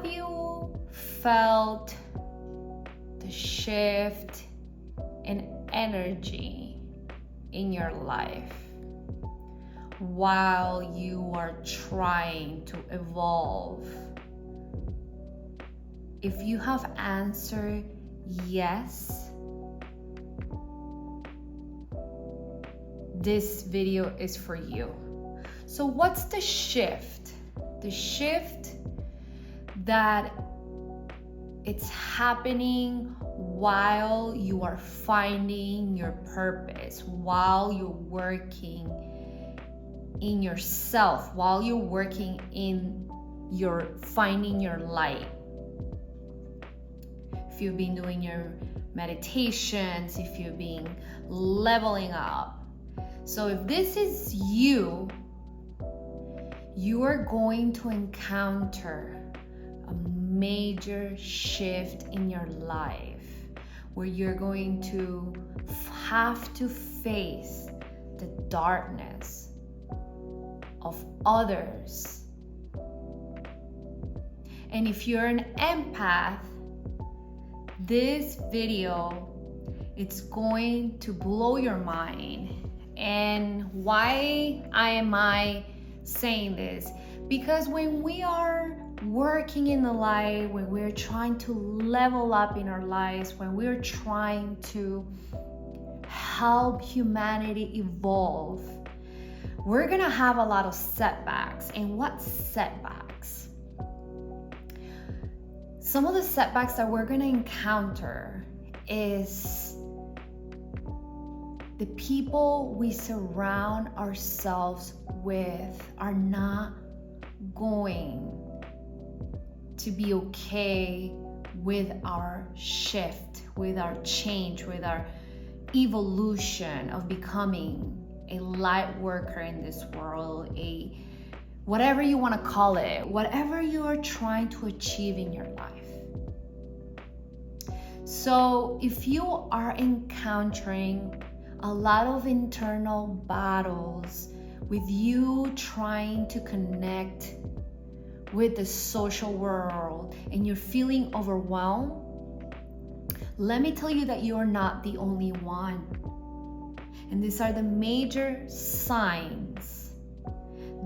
Have you felt the shift in energy in your life while you are trying to evolve? If you have answered yes, this video is for you. So what's the shift? The shift that it's happening while you are finding your purpose, while you're working in yourself, while you're working in your finding your light. If you've been doing your meditations, if you've been leveling up. So if this is you, you are going to encounter a major shift in your life where you're going to have to face the darkness of others. And if you're an empath, this video, it's going to blow your mind. And why am I saying this? Because when we are working in the light, when we're trying to level up in our lives, when we're trying to help humanity evolve, we're gonna have a lot of setbacks. And what setbacks? Some of the setbacks that we're gonna encounter is the people we surround ourselves with are not going to be okay with our shift, with our change, with our evolution of becoming a light worker in this world, a whatever you want to call it, whatever you are trying to achieve in your life. So if you are encountering a lot of internal battles with you trying to connect with the social world and you're feeling overwhelmed, let me tell you that you're not the only one. And these are the major signs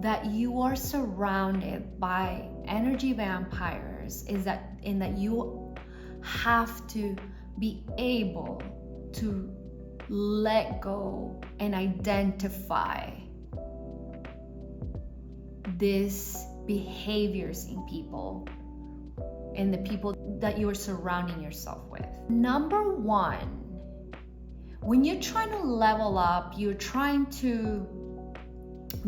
that you are surrounded by energy vampires, in that you have to be able to let go and identify these behaviors in people and the people that you are surrounding yourself with. Number one, when you're trying to level up, you're trying to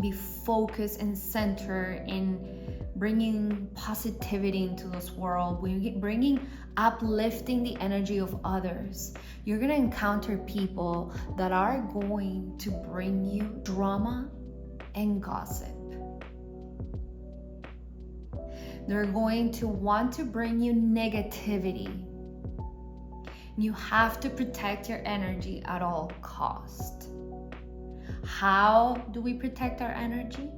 be focused and centered in bringing positivity into this world, bringing uplifting the energy of others, you're going to encounter people that are going to bring you drama and gossip. They're going to want to bring you negativity. You have to protect your energy at all costs. How do we protect our energy?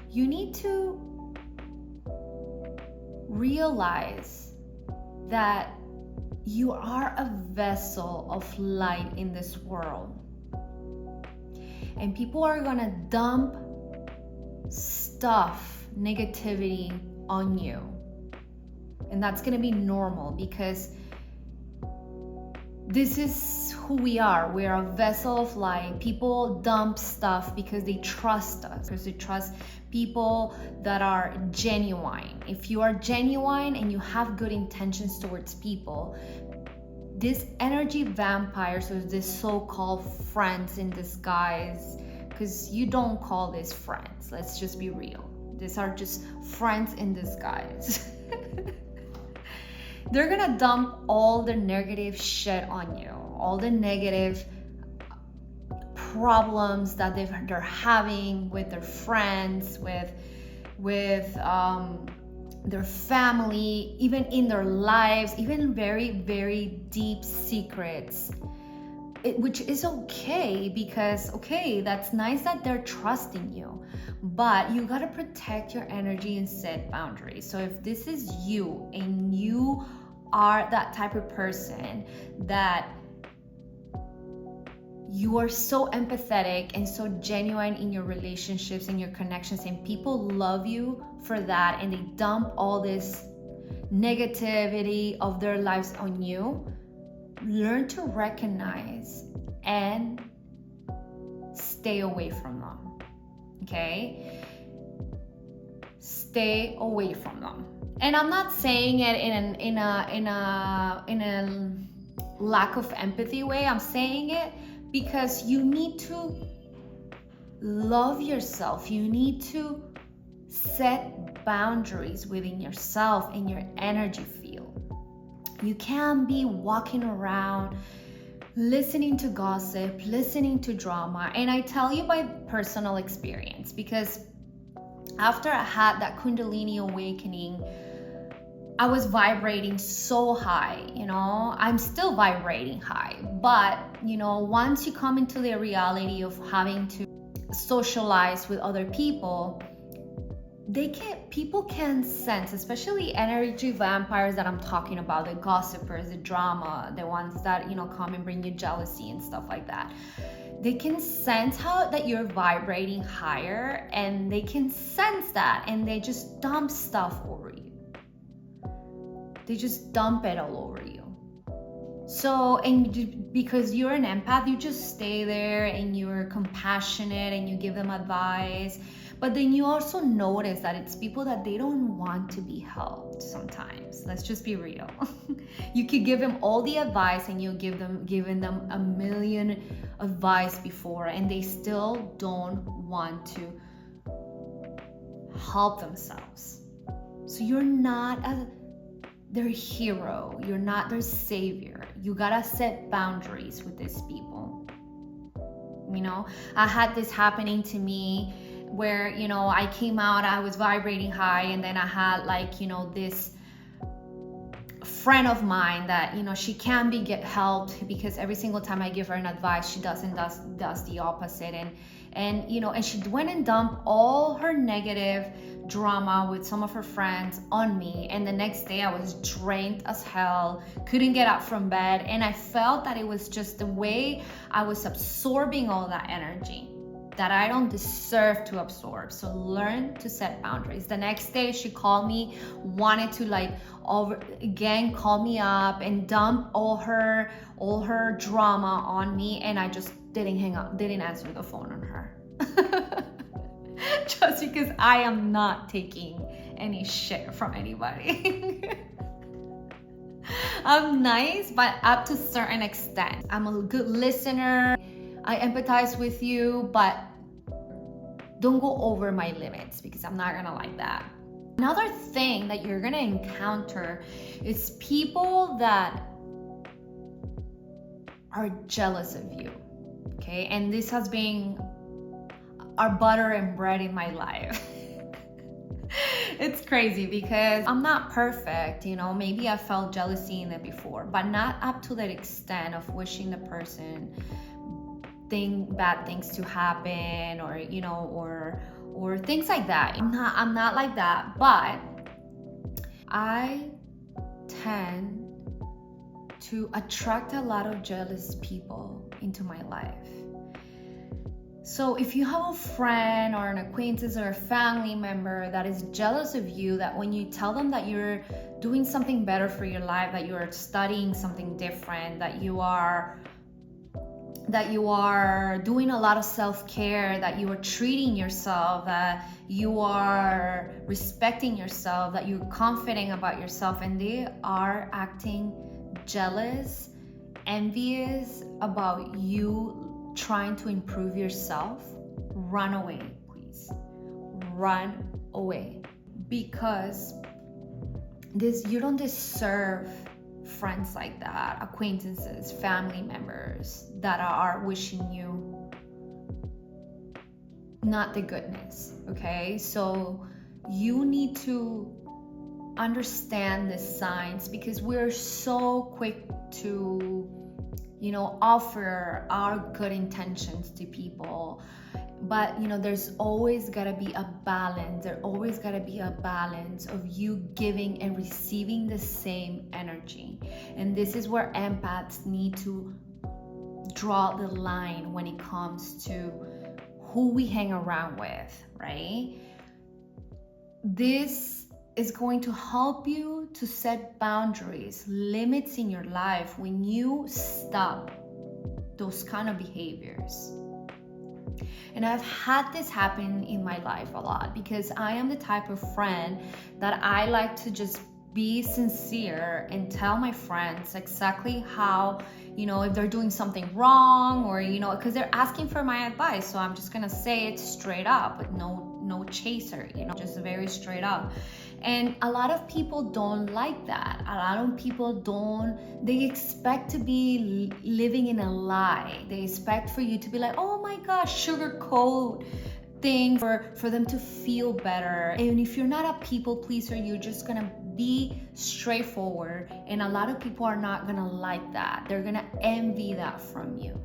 You need to realize that you are a vessel of light in this world. And people are gonna dump stuff, negativity on you. And that's gonna be normal because this is who we are. We are a vessel of light. People dump stuff because they trust us, because they trust people that are genuine. If you are genuine and you have good intentions towards people, this energy vampires, or this so-called friends in disguise, because you don't call this friends, let's just be real. These are just friends in disguise. They're gonna dump all the negative shit on you, all the negative problems that they're having with their friends, with their family, even in their lives, even very, very deep secrets. which is okay, because okay, that's nice that they're trusting you, but you got to protect your energy and set boundaries. So if this is you and you are that type of person that you are so empathetic and so genuine in your relationships and your connections, and people love you for that, and they dump all this negativity of their lives on you, learn to recognize and stay away from them. Okay? Stay away from them. And I'm not saying it in a lack of empathy way. I'm saying it because you need to love yourself. You need to set boundaries within yourself and your energy field. You can't be walking around listening to gossip, listening to drama. And I tell you by personal experience, because after I had that Kundalini awakening, I was vibrating so high, I'm still vibrating high, but once you come into the reality of having to socialize with other people, people can sense, especially energy vampires that I'm talking about, the gossipers, the drama, the ones that come and bring you jealousy and stuff like that. They can sense that you're vibrating higher, and they can sense that, and they just dump stuff over you. They just dump it all over you. So, and because you're an empath, you just stay there and you're compassionate and you give them advice. But then you also notice that it's people that they don't want to be helped sometimes. Let's just be real. You could give them all the advice and you're giving them a million advice before, and they still don't want to help themselves. So you're not their hero. You're not their savior. You gotta set boundaries with these people. I had this happening to me where, I came out, I was vibrating high, and then I had this friend of mine that, she can get helped, because every single time I give her an advice, she does the opposite. And she went and dumped all her negative drama with some of her friends on me, and the next day I was drained as hell, couldn't get up from bed, and I felt that it was just the way I was absorbing all that energy that I don't deserve to absorb. So learn to set boundaries. The next day she called me, wanted to call me up and dump all her drama on me, and I just didn't hang up, didn't answer the phone on her. Just because I am not taking any shit from anybody. I'm nice, but up to a certain extent. I'm a good listener. I empathize with you, but don't go over my limits, because I'm not gonna like that. Another thing that you're gonna encounter is people that are jealous of you, okay? And this has been our butter and bread in my life. It's crazy because I'm not perfect, maybe I felt jealousy in it before, but not up to that extent of wishing the person bad things to happen, or things like that. I'm not like that, but I tend to attract a lot of jealous people into my life. So if you have a friend or an acquaintance or a family member that is jealous of you, that when you tell them that you're doing something better for your life, that you're studying something different, that you are doing a lot of self-care, that you are treating yourself, that you are respecting yourself, that you're confident about yourself, and they are acting jealous, envious about you trying to improve yourself, run away, please. Run away. Because you don't deserve friends like that, acquaintances, family members that are wishing you not the goodness, okay? So you need to understand the signs, because we're so quick to offer our good intentions to people. But there's always gotta be a balance. There always gotta be a balance of you giving and receiving the same energy. And this is where empaths need to draw the line when it comes to who we hang around with, right? This is going to help you to set boundaries, limits in your life when you stop those kind of behaviors. And I've had this happen in my life a lot, because I am the type of friend that I like to just be sincere and tell my friends exactly how, if they're doing something wrong, or, because they're asking for my advice. So I'm just gonna say it straight up with no chaser, just very straight up. And a lot of people don't like that. A lot of people they expect to be living in a lie. They expect for you to be like, oh my gosh, sugarcoat things for them to feel better. And if you're not a people pleaser, you're just gonna be straightforward. And a lot of people are not gonna like that. They're gonna envy that from you,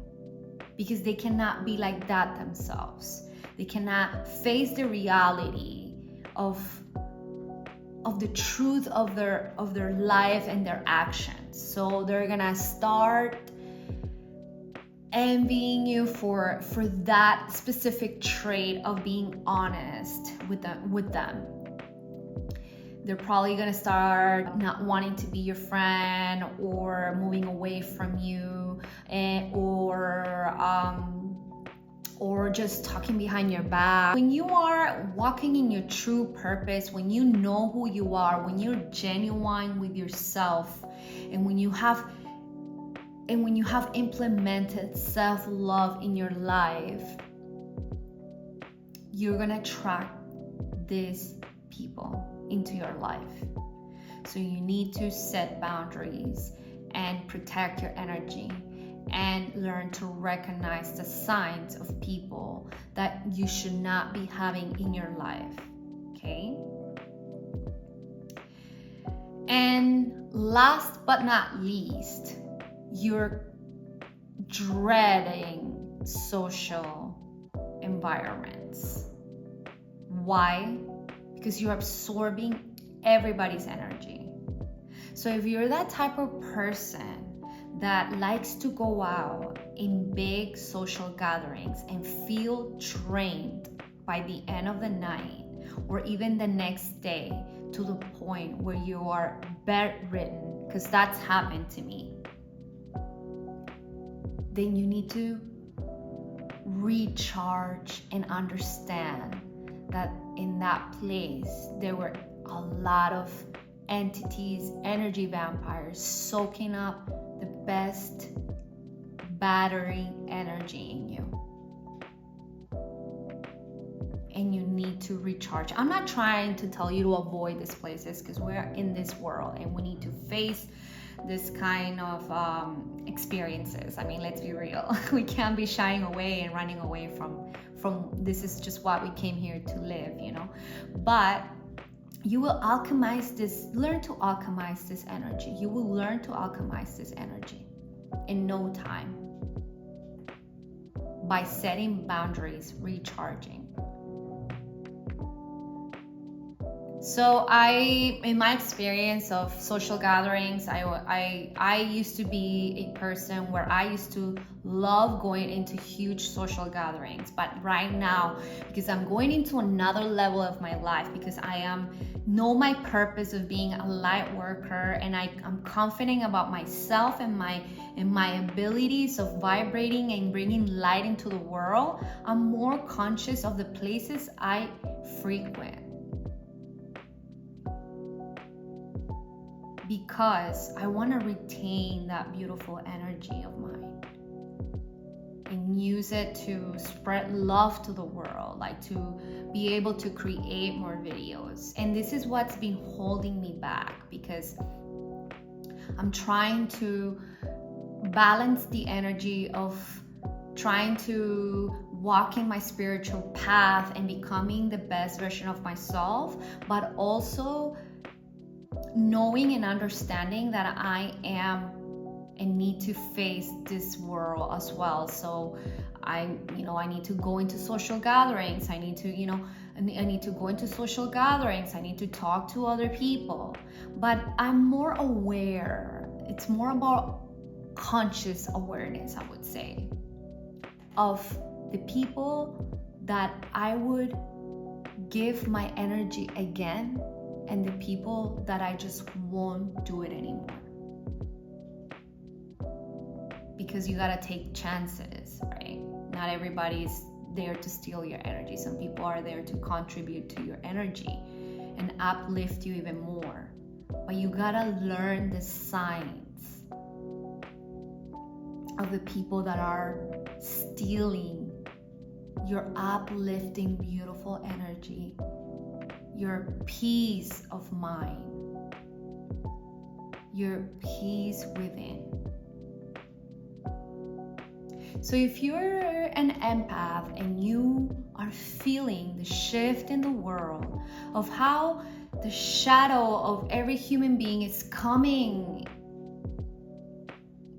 because they cannot be like that themselves. They cannot face the reality of the truth of their life and their actions. So they're gonna start envying you for that specific trait of being honest with them. They're probably gonna start not wanting to be your friend, or moving away from you, or just talking behind your back. When you are walking in your true purpose, when you know who you are, when you're genuine with yourself, and when you have implemented self-love in your life, you're gonna attract these people into your life. So you need to set boundaries and protect your energy, and learn to recognize the signs of people that you should not be having in your life, okay? And last but not least, you're dreading social environments. Why? Because you're absorbing everybody's energy. So if you're that type of person that likes to go out in big social gatherings and feel drained by the end of the night, or even the next day, to the point where you are bedridden, because that's happened to me, then you need to recharge and understand that in that place there were a lot of entities, energy vampires, soaking up the best battery energy in you. And you need to recharge. I'm not trying to tell you to avoid these places, because we're in this world and we need to face this kind of experiences. I mean, let's be real. We can't be shying away and running away from this is just what we came here to live, But you will alchemize this, learn to alchemize this energy. You will learn to alchemize this energy in no time by setting boundaries, recharging. So in my experience of social gatherings, I used to be a person where I used to love going into huge social gatherings. But right now, because I'm going into another level of my life, because I know my purpose of being a light worker, and I'm confident about myself and my abilities of vibrating and bringing light into the world, I'm more conscious of the places I frequent. Because I want to retain that beautiful energy of mine and use it to spread love to the world, like to be able to create more videos. And this is what's been holding me back, because I'm trying to balance the energy of trying to walk in my spiritual path and becoming the best version of myself, but also knowing and understanding that I am and need to face this world as well. So I need to go into social gatherings. I need to, I need to go into social gatherings. I need to talk to other people. But I'm more aware. It's more about conscious awareness, I would say, of the people that I would give my energy again and the people that I just won't do it anymore. Because you gotta take chances, right? Not everybody's there to steal your energy. Some people are there to contribute to your energy and uplift you even more. But you gotta learn the signs of the people that are stealing your uplifting, beautiful energy, your peace of mind, your peace within. So if you're an empath and you are feeling the shift in the world of how the shadow of every human being is coming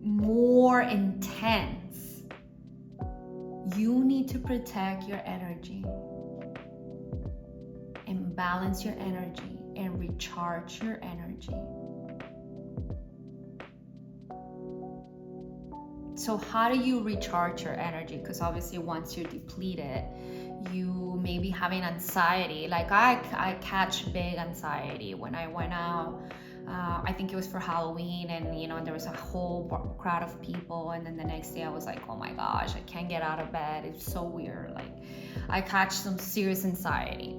more intense, you need to protect your energy and balance your energy and recharge your energy. So how do you recharge your energy? Because obviously once you're depleted, you may be having anxiety. Like I catch big anxiety when I went out. I think it was for Halloween, and there was a whole crowd of people, and then the next day I was like, oh my gosh, I can't get out of bed. It's so weird. Like I catch some serious anxiety.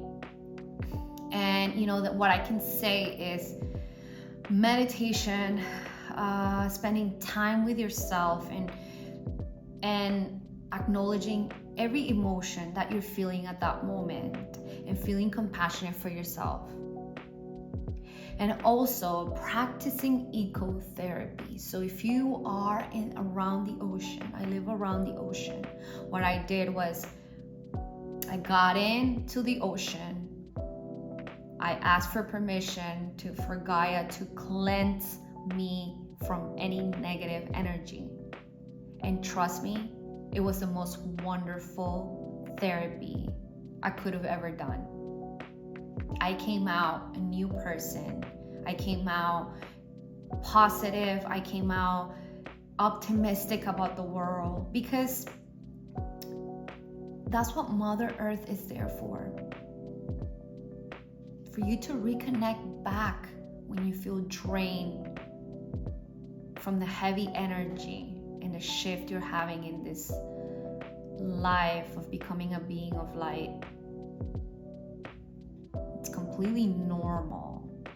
And that what I can say is meditation, spending time with yourself and acknowledging every emotion that you're feeling at that moment and feeling compassionate for yourself. And also practicing ecotherapy. So if you are around the ocean, I live around the ocean. What I did was I got into the ocean. I asked for permission for Gaia to cleanse me from any negative energy. And trust me, it was the most wonderful therapy I could have ever done. I came out a new person. I came out positive. I came out optimistic about the world, because that's what Mother Earth is there for you to reconnect back when you feel drained from the heavy energy and the shift you're having in this life of becoming a being of light. It's completely normal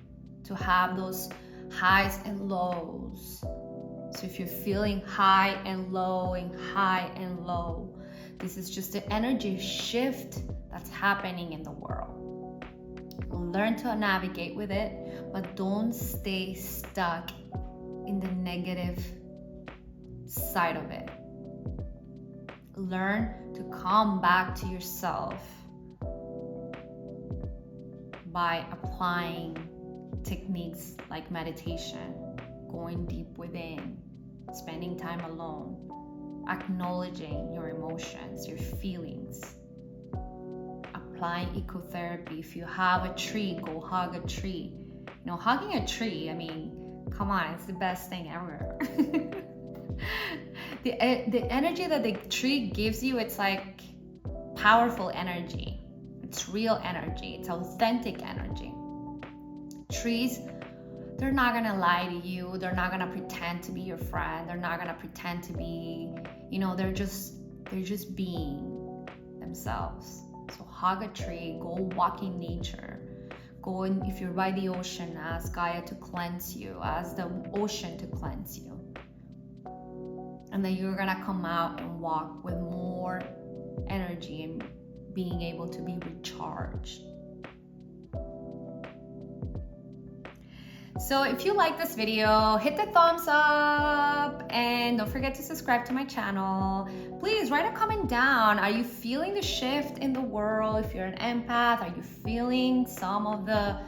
to have those highs and lows. So if you're feeling high and low and high and low, this is just the energy shift that's happening in the world. Learn to navigate with it, but don't stay stuck in the negative side of it. Learn to come back to yourself by applying techniques like meditation, going deep within, spending time alone, acknowledging your emotions, your feelings, applying ecotherapy. If you have a tree, go hug a tree. Hugging a tree, come on, it's the best thing ever. The energy that the tree gives you, it's like powerful energy. It's real energy. It's authentic energy. Trees, they're not gonna lie to you. They're not gonna pretend to be your friend. They're not gonna pretend to be, they're just being themselves. So hug a tree, go walk in nature. Go in, if you're by the ocean, ask Gaia to cleanse you, ask the ocean to cleanse you. And then you're gonna come out and walk with more energy and being able to be recharged. So if you like this video, hit the thumbs up and don't forget to subscribe to my channel. Please write a comment down. Are you feeling the shift in the world? If you're an empath, are you feeling some of the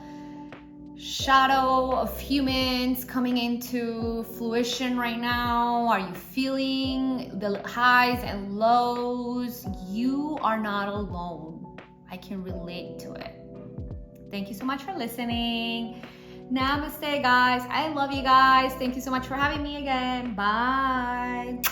shadow of humans coming into fruition right now? Are you feeling the highs and lows? You are not alone. I can relate to it. Thank you so much for listening. Namaste, guys. I love you guys. Thank you so much for having me again. Bye.